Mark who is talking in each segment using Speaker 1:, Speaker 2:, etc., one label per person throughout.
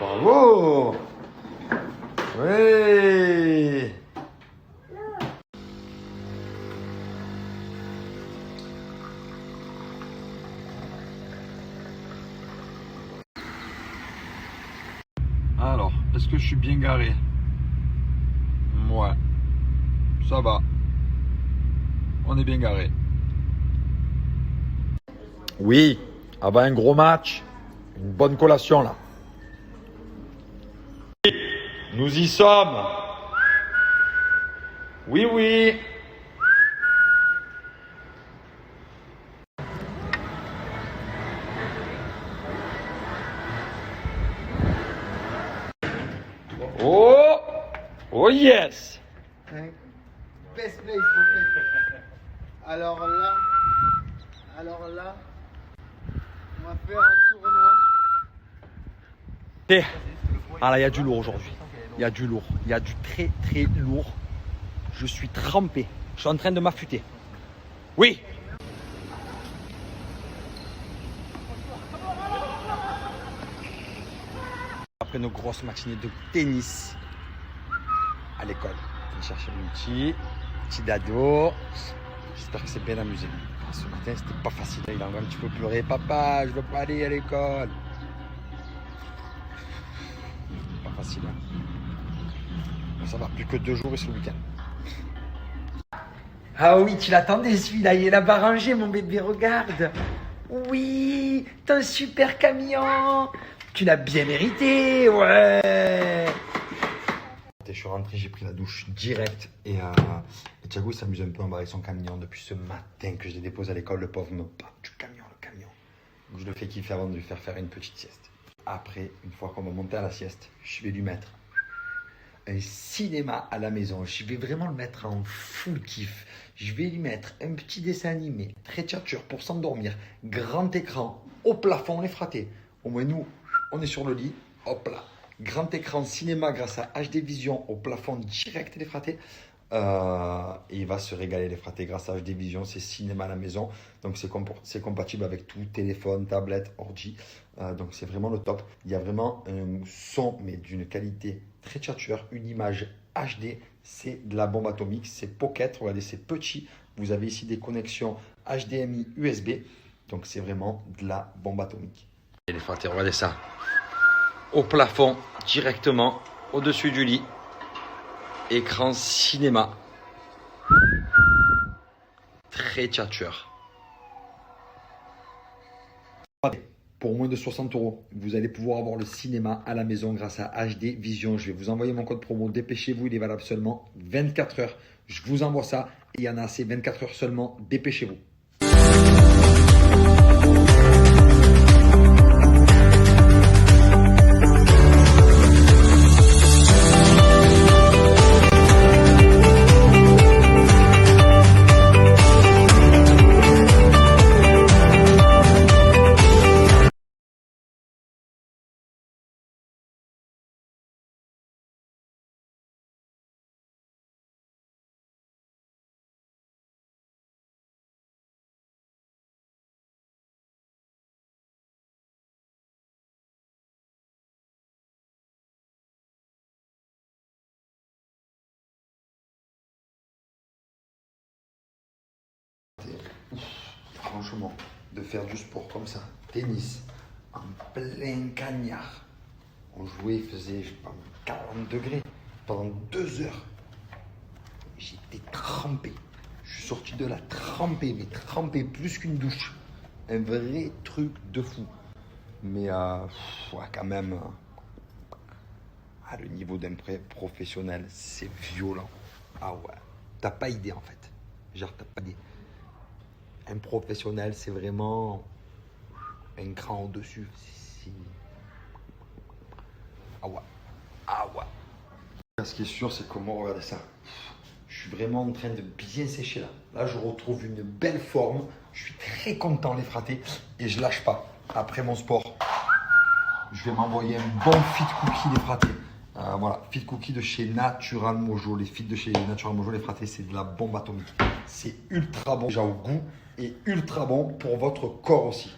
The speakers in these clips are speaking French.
Speaker 1: Bravo. Oui. Alors, est-ce que je suis bien garé? Ouais, ça va. On est bien garé. Oui, avant un gros match, une bonne collation là. Nous y sommes. Oui, oui. Oh, oh yes.
Speaker 2: Best place for me. Alors là, on va faire un tournoi.
Speaker 1: Ah là, il y a du lourd aujourd'hui. Il y a du lourd. Il y a du très très lourd. Je suis trempé. Je suis en train de m'affûter. Oui. Après nos grosses matinées de tennis à l'école. On chercher le petit dado. J'espère que c'est bien amusé. Ce matin, c'était pas facile. Il a un petit peu pleuré. Papa, je veux pas aller à l'école. Pas facile. Hein. Bon, ça va, plus que 2 jours et c'est le week-end. Ah oui, tu l'attendais celui-là. Il est là-bas rangé, mon bébé. Regarde. Oui, t'as un super camion. Tu l'as bien mérité. Ouais. Je suis rentré, j'ai pris la douche direct et Thiago il s'amuse un peu à embarrer son camion depuis ce matin que je l'ai déposé à l'école. Le pauvre me parle du camion, le camion. Donc je le fais kiffer avant de lui faire faire une petite sieste. Après, une fois qu'on va monter à la sieste, je vais lui mettre un cinéma à la maison. Je vais vraiment le mettre en full kiff. Je vais lui mettre un petit dessin animé, très tchatcheur pour s'endormir, grand écran, au plafond, les fratés. Au moins nous, on est sur le lit, hop là. Grand écran cinéma grâce à HD Vision au plafond direct les fratés. Et il va se régaler les fratés grâce à HD Vision. C'est cinéma à la maison. Donc c'est compatible avec tout, téléphone, tablette, ordi. Donc c'est vraiment le top. Il y a vraiment un son mais d'une qualité très tchatcheur. Une image HD. C'est de la bombe atomique. C'est pocket. Regardez, c'est petit. Vous avez ici des connexions HDMI USB. Donc c'est vraiment de la bombe atomique. Et les fratés, regardez ça. Au plafond, directement au-dessus du lit. Écran cinéma. Très tchatcheur. Pour moins de 60 €, vous allez pouvoir avoir le cinéma à la maison grâce à HD Vision. Je vais vous envoyer mon code promo. Dépêchez-vous, il est valable seulement 24 heures. Je vous envoie ça et il y en a assez 24 heures seulement. Dépêchez-vous. Franchement, de faire du sport comme ça, tennis, en plein cagnard. On jouait, il faisait, je sais pas, 40 degrés pendant 2 heures. J'étais trempé. Je suis sorti de là trempé, mais trempé plus qu'une douche. Un vrai truc de fou. Mais ouais, quand même, le niveau d'un professionnel, c'est violent. Ah ouais, t'as pas idée en fait. Genre, t'as pas idée. Un professionnel, c'est vraiment un cran au-dessus. Ah ouais. Ah ouais. Ce qui est sûr, c'est que moi, regardez ça. Je suis vraiment en train de bien sécher là. Là, je retrouve une belle forme. Je suis très content, les fratés. Et je lâche pas. Après mon sport, je vais m'envoyer un bon fit cookie, les fratés. Voilà, fit cookie de chez Natural Mojo. Les fits de chez Natural Mojo, les fratés, c'est de la bombe atomique. C'est ultra bon déjà au goût et ultra bon pour votre corps aussi.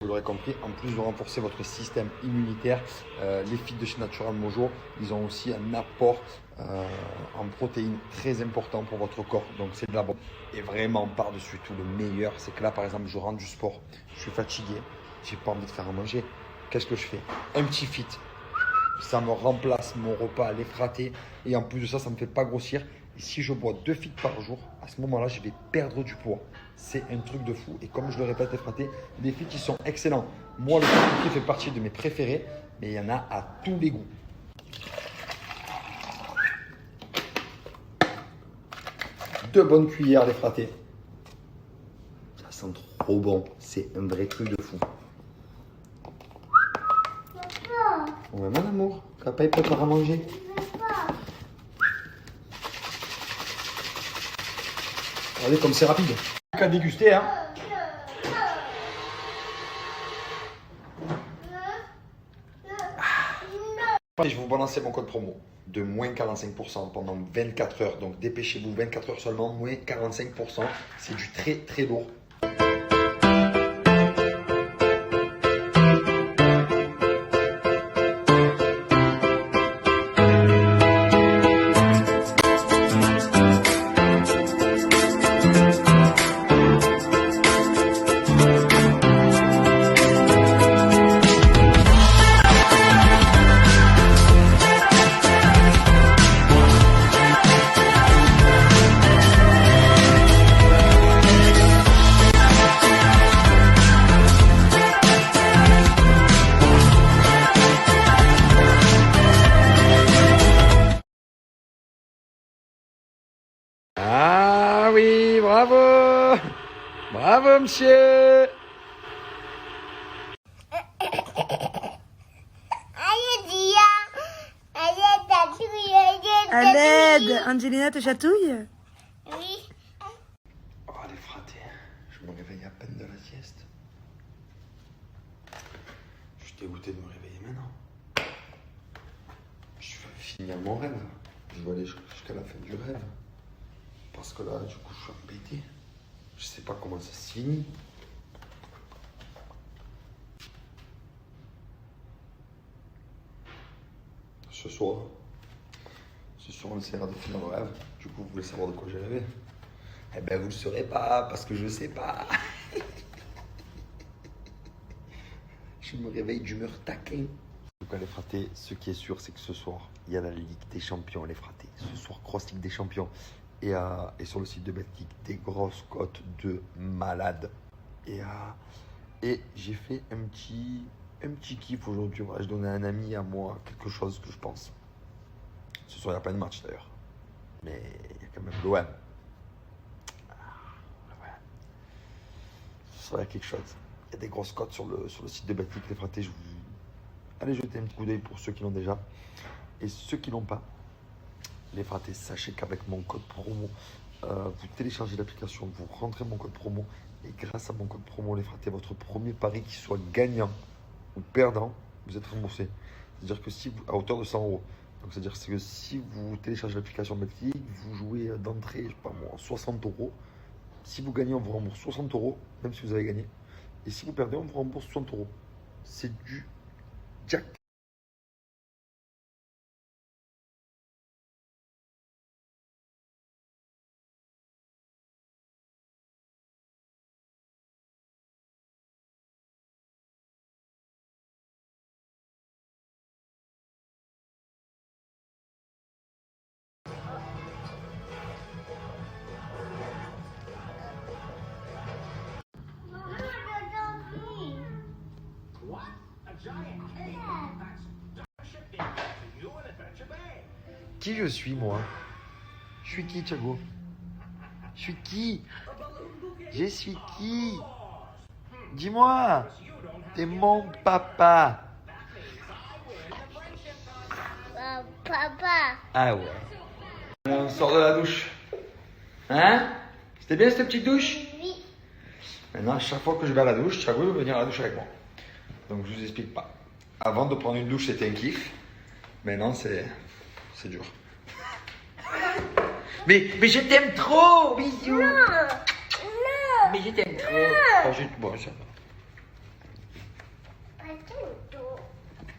Speaker 1: vous l'aurez compris, en plus de renforcer votre système immunitaire, les fibres de chez Natural Mojo, ils ont aussi un apport en protéines très important pour votre corps. Donc c'est de la bombe. Et vraiment par-dessus tout, le meilleur, c'est que là par exemple, je rentre du sport, je suis fatigué, j'ai pas envie de faire à manger. Qu'est-ce que je fais? Un petit fit. Ça me remplace mon repas, les fratés. Et en plus de ça, ça ne me fait pas grossir. Et si je bois 2 fits par jour, à ce moment-là, je vais perdre du poids. C'est un truc de fou. Et comme je le répète, les fratés, les fits, ils sont excellents. Moi, le frit fait partie de mes préférés. Mais il y en a à tous les goûts. Deux bonnes cuillères, les fratés. Ça sent trop bon. C'est un vrai truc de fou. Ouais, mon amour, papa il prépare à manger. Regardez comme c'est rapide. Qu'à déguster, hein. Je vais vous balancer mon code promo de moins 45% pendant 24 heures. Donc dépêchez-vous, 24 heures seulement, moins 45%. C'est du très très lourd. Ah oui, bravo! Bravo, monsieur!
Speaker 3: À l'aide, Angelina te chatouille?
Speaker 4: Oui.
Speaker 1: Oh, les fratés, je me réveille à peine de la sieste. Je suis dégoûté de me réveiller maintenant. Je vais finir mon rêve. Je vais aller jusqu'à la fin du rêve. Parce que là, du coup, je suis embêté. Je sais pas comment ça se finit. Ce soir, on essaiera de finir le rêve. Du coup, vous voulez savoir de quoi j'ai rêvé? Eh ben, vous le saurez pas, parce que je sais pas. Je me réveille d'humeur taquin. En tout cas, les fratés, ce qui est sûr, c'est que ce soir, il y a la Ligue des Champions, les fratés. Ce soir, Cross Ligue des Champions. Et sur le site de Betclic, des grosses cotes de malades. Et j'ai fait un petit kiff aujourd'hui. Voilà, je donnais à un ami à moi quelque chose que je pense. Ce soir, il n'y a pas de match d'ailleurs. Mais il y a quand même l'OM. Ce soir, il y a quelque chose. Il y a des grosses cotes sur le site de Betclic, les fratés. Allez jeter un petit coup d'œil pour ceux qui l'ont déjà. Et ceux qui l'ont pas, les fratés, sachez qu'avec mon code promo, vous téléchargez l'application, vous rentrez mon code promo. Et grâce à mon code promo, les fratés, votre premier pari qui soit gagnant ou perdant, vous êtes remboursé. C'est-à-dire que si vous, à hauteur de 100 euros. Donc c'est-à-dire que si vous téléchargez l'application Betclic, vous jouez d'entrée, je sais pas moi, 60 euros. Si vous gagnez, on vous rembourse 60 euros, même si vous avez gagné. Et si vous perdez, on vous rembourse 60 euros. C'est du jack. Qui je suis, moi? Je suis qui, Thiago? Je suis qui? Je suis qui? Dis-moi! T'es mon papa!
Speaker 4: Papa.
Speaker 1: Ah ouais. On sort de la douche. Hein? C'était bien cette petite douche?
Speaker 4: Oui.
Speaker 1: Maintenant, à chaque fois que je vais à la douche, Thiago veut venir à la douche avec moi. Donc je vous explique pas. Avant de prendre une douche, c'était un kiff. Maintenant, c'est dur. Mais je t'aime trop, bisous.
Speaker 4: Non.
Speaker 1: Mais je t'aime trop. Oh, bon, ça va.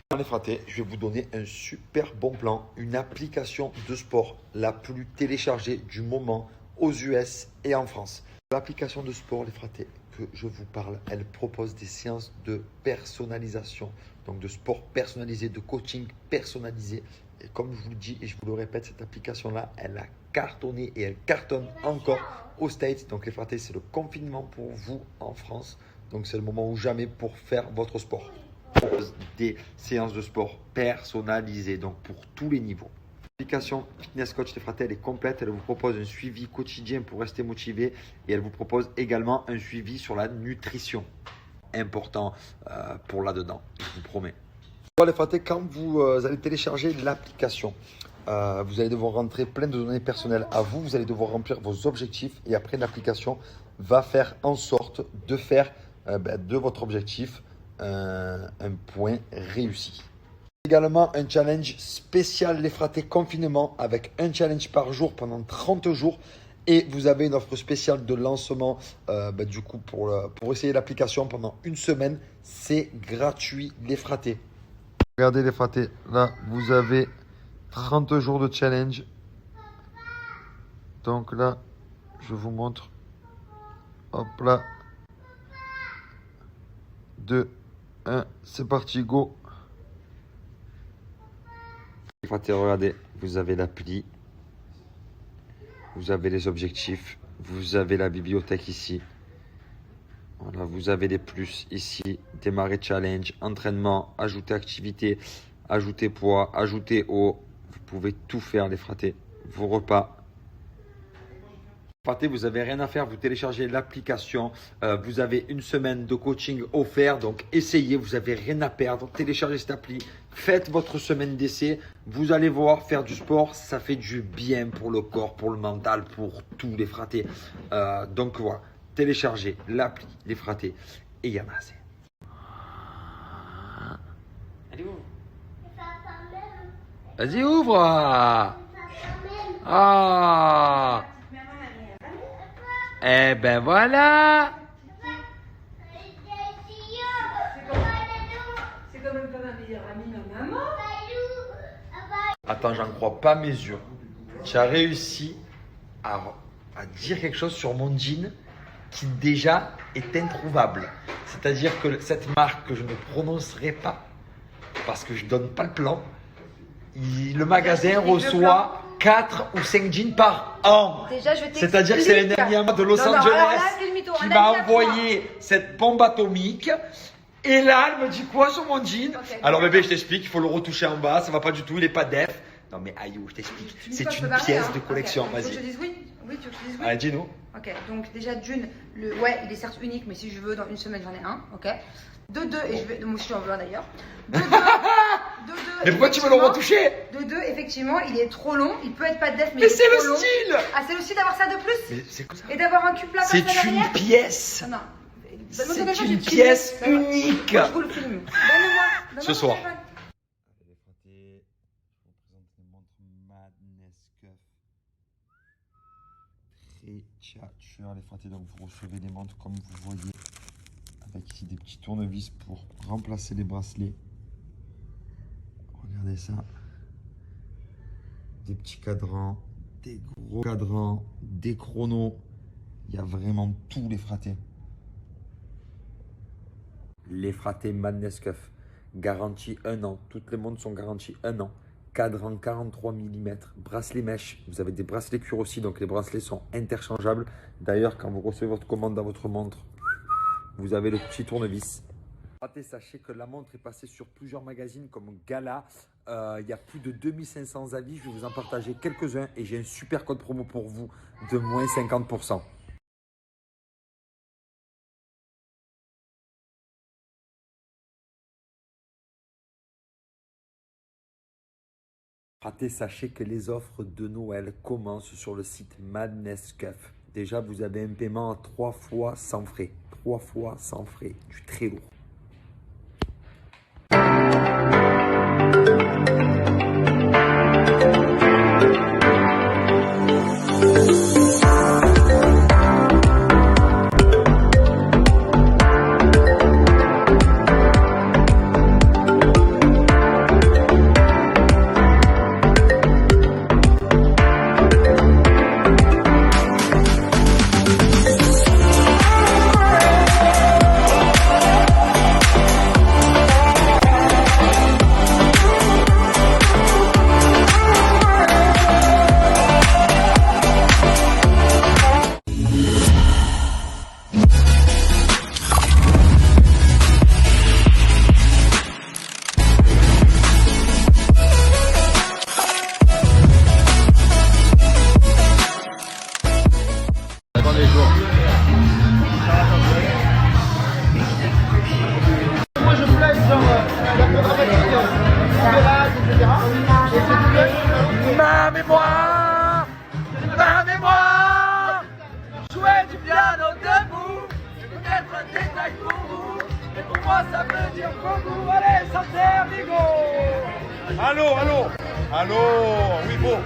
Speaker 1: Dans les fratés, je vais vous donner un super bon plan, une application de sport la plus téléchargée du moment aux US et en France. L'application de sport, les fratés, que je vous parle, elle propose des séances de personnalisation, donc de sport personnalisé, de coaching personnalisé. Et comme je vous le dis et je vous le répète, cette application-là, elle a cartonné et elle cartonne encore aux States. Donc les fratés, c'est le confinement pour vous en France. Donc c'est le moment ou jamais pour faire votre sport. On propose des séances de sport personnalisées, donc pour tous les niveaux. L'application Fitness Coach Les Fratés, elle est complète. Elle vous propose un suivi quotidien pour rester motivé et elle vous propose également un suivi sur la nutrition. Important pour là-dedans, je vous promets. Les fratés, quand vous allez télécharger l'application, vous allez devoir rentrer plein de données personnelles à vous. Vous allez devoir remplir vos objectifs et après l'application va faire en sorte de faire de votre objectif un point réussi. Également un challenge spécial Les Fratés confinement avec un challenge par jour pendant 30 jours. Et vous avez une offre spéciale de lancement du coup pour essayer l'application pendant une semaine. C'est gratuit Les Fratés. Regardez Les Fratés, là vous avez 30 jours de challenge. Donc là, je vous montre. Hop là. 2, 1, c'est parti, go. Les fratés, regardez, vous avez l'appli, vous avez les objectifs, vous avez la bibliothèque ici. Voilà, vous avez les plus ici, démarrer challenge, entraînement, ajouter activité, ajouter poids, ajouter eau. Vous pouvez tout faire les fratés, vos repas. Vous n'avez rien à faire, vous téléchargez l'application, vous avez une semaine de coaching offert, donc essayez, vous n'avez rien à perdre, téléchargez cette appli, faites votre semaine d'essai, vous allez voir, faire du sport, ça fait du bien pour le corps, pour le mental, pour tous les fratés. Donc voilà, téléchargez l'appli, les fratés, et il y en a assez. Allez, ouvre. Vas-y, ouvre. Ah. Eh ben voilà.
Speaker 3: C'est quand même pas ma meilleure amie, ma maman.
Speaker 1: Attends, j'en crois pas mes yeux. Tu as réussi à dire quelque chose sur mon jean qui déjà est introuvable. C'est-à-dire que cette marque que je ne prononcerai pas parce que je ne donne pas le plan, le magasin reçoit 4 ou 5 jeans par an.
Speaker 3: Déjà, je t'explique.
Speaker 1: C'est-à-dire que c'est un ami à moi de Los Angeles qui m'a envoyé
Speaker 3: moi.
Speaker 1: cette bombe atomique. Et là, elle me dit quoi sur mon jean?
Speaker 3: Okay.
Speaker 1: Alors bébé, je t'explique, il faut le retoucher en bas, ça va pas du tout, il est pas def. Non mais aïe, je t'explique, c'est une pièce de collection,
Speaker 3: okay.
Speaker 1: vas-y.
Speaker 3: Tu veux que je dise oui? Oui, tu veux que je dise oui?
Speaker 1: Allez, dis-nous.
Speaker 3: Ok, donc déjà d'une, ouais, il est certes unique, mais si je veux, dans une semaine, j'en ai un, ok. De deux, et je vais, moi aussi j'en veux un d'ailleurs. De deux,
Speaker 1: mais pourquoi tu veux le retoucher?
Speaker 3: De deux, effectivement, il est trop long, il peut être pas def,
Speaker 1: mais c'est le
Speaker 3: long.
Speaker 1: style.
Speaker 3: Ah, c'est le style d'avoir ça de plus?
Speaker 1: Mais c'est comme ça.
Speaker 3: Et d'avoir un cul plat comme ça
Speaker 1: C'est une pièce.
Speaker 3: Non, non.
Speaker 1: C'est une pièce unique.
Speaker 3: Moi, je vous le filme. Donne-moi.
Speaker 1: Ce soir.
Speaker 4: Les fratés, je vous présente les montres Madness Cuff. Très tchatcheur les fratés, donc vous recevez des montres comme vous voyez, avec ici des petits tournevis pour remplacer les bracelets. Regardez ça. Des petits cadrans, des gros cadrans, des chronos. Il y a vraiment tous les fratés.
Speaker 1: Les fratés Madness Cuff, garantie 1 an. Toutes les montres sont garanties 1 an. Cadran 43 mm, bracelet mèche. Vous avez des bracelets cuir aussi, donc les bracelets sont interchangeables. D'ailleurs, quand vous recevez votre commande dans votre montre, vous avez le petit tournevis. Sachez que la montre est passée sur plusieurs magazines comme Gala. Il y a plus de 2500 avis. Je vais vous en partager quelques-uns et j'ai un super code promo pour vous de moins 50%. Sachez que les offres de Noël commencent sur le site Madness Cuff. Déjà, vous avez un paiement à 3 fois sans frais. 3 fois sans frais. Du très lourd. Mike pour vous. Et pour moi, ça veut dire beaucoup. Allez, Santerre, Vigo.
Speaker 5: Allô, allô, allô, oui, bon.